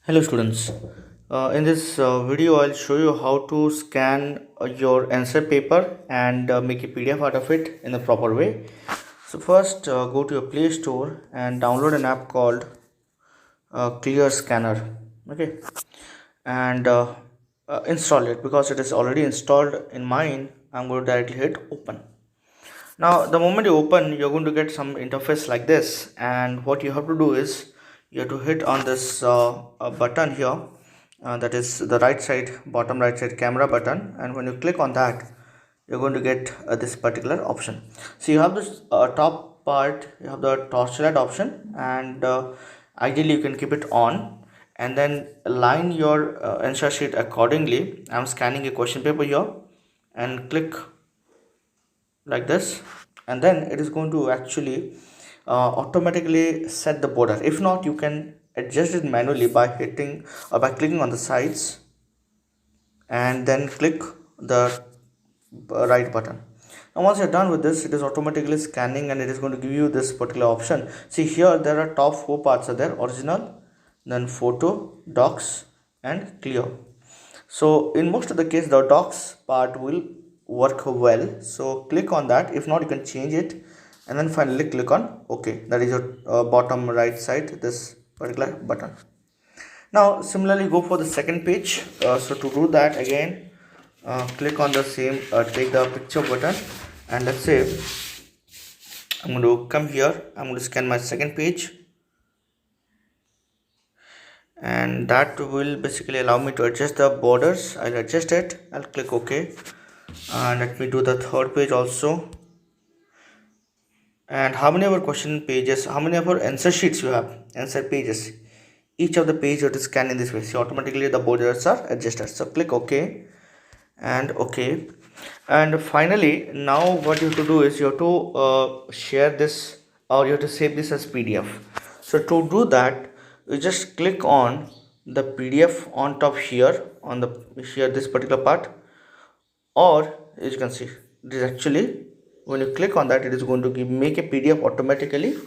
Hello students. In this video I'll show you how to scan your answer paper and make a PDF out of it in a proper way. So first go to your Play Store and download an app called Clear Scanner. Okay, and install it. Because it is already installed in mine, I'm going to directly hit open. Now the moment you open, you're going to get some interface like this, and what you have to do is you have to hit on this button here, that is the right side, bottom right side camera button, and when you click on that, you're going to get this particular option. So you have this top part, you have the torchlight option, and ideally you can keep it on and then align your answer sheet accordingly. I'm scanning a question paper here and click like this, and then it is going to actually automatically set the border. If not, you can adjust it manually by hitting or by clicking on the sides and then click the right button. Now once you're done with this, it is automatically scanning and it is going to give you this particular option. See here, there are top four parts are there: original, then photo, docs, and clear. So in most of the case, the docs part will work well, so click on that. If not, you can change it, and then finally click on OK. That is your bottom right side, this particular button. Now similarly go for the second page. So to do that, again click on the same, take the picture button, and let's say I'm going to come here, I'm going to scan my second page, and that will basically allow me to adjust the borders. I'll adjust it, I'll click OK, and let me do the third page also. And how many of our question pages, how many of our answer sheets you have, answer pages, each of the page you have to scan in this way. So automatically the borders are adjusted. So click OK and OK. And finally, now what you have to do is you have to share this, or you have to save this as PDF. So to do that, you just click on the PDF on top here, on the here this particular part, or as you can see, it is actually, when you click on that, it is going to make a PDF automatically.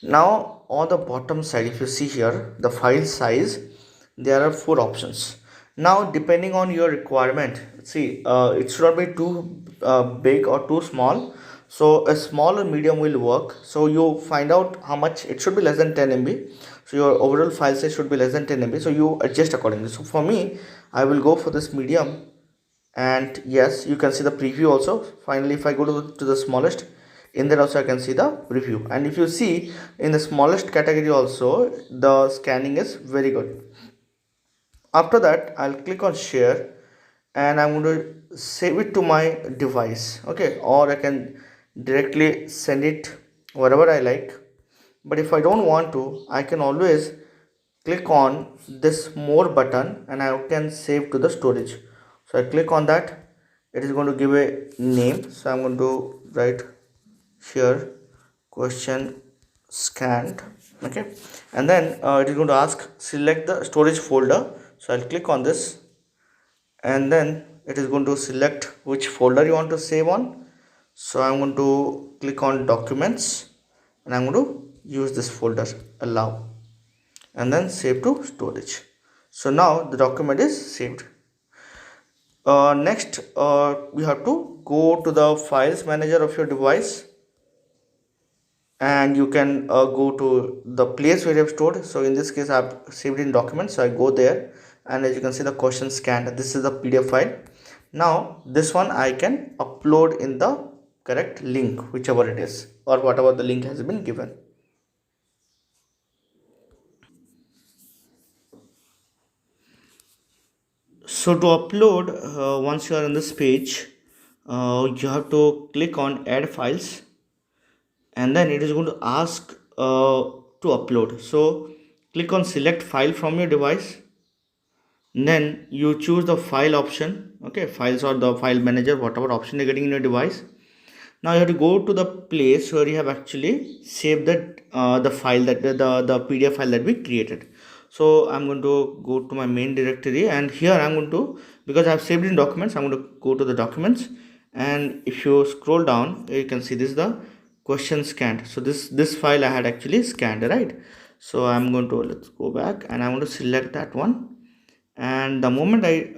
Now on the bottom side, if you see here the file size, there are four options. Now depending on your requirement, see, it should not be too big or too small. So a small or medium will work. So you find out how much. It should be less than 10 MB. So your overall file size should be less than 10 MB. So you adjust accordingly. So for me, I will go for this medium, and yes, you can see the preview also. Finally, if I go to the smallest, in there also I can see the preview. And if you see in the smallest category also, the scanning is very good. After that, I'll click on share, and I'm going to save it to my device. Okay, or I can directly send it wherever I like. But if I don't want to, I can always click on this more button and I can save to the storage. So I click on that, it is going to give a name. So I'm going to write here question scanned. Okay, and then it is going to ask select the storage folder. So I'll click on this, and then it is going to select which folder you want to save on. So I'm going to click on documents, and I'm going to use this folder, allow, and then save to storage. So now the document is saved. Next, you have to go to the files manager of your device, and you can go to the place where you have stored. So in this case, I've saved in documents, so I go there, and as you can see, the question scanned, this is the PDF file. Now this one I can upload in the correct link, whichever it is, or whatever the link has been given. So to upload, once you are on this page, you have to click on add files, and then it is going to ask to upload. So click on select file from your device, then you choose the file option. Okay, files or the file manager, whatever option you're getting in your device. Now you have to go to the place where you have actually saved that the file, that the PDF file that we created. So I'm going to go to my main directory, and here I'm going to, because I've saved in documents, I'm going to go to the documents, and if you scroll down, you can see this is the question scanned. So this file I had actually scanned, right? So I'm going to, let's go back, and I'm going to select that one. And the moment I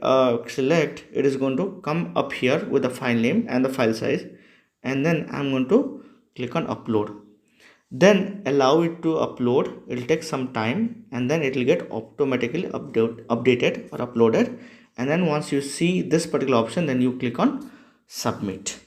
select, it is going to come up here with the file name and the file size, and then I'm going to click on upload. Then allow it to upload. It will take some time, and then it will get automatically updated or uploaded. And then once you see this particular option, then you click on submit.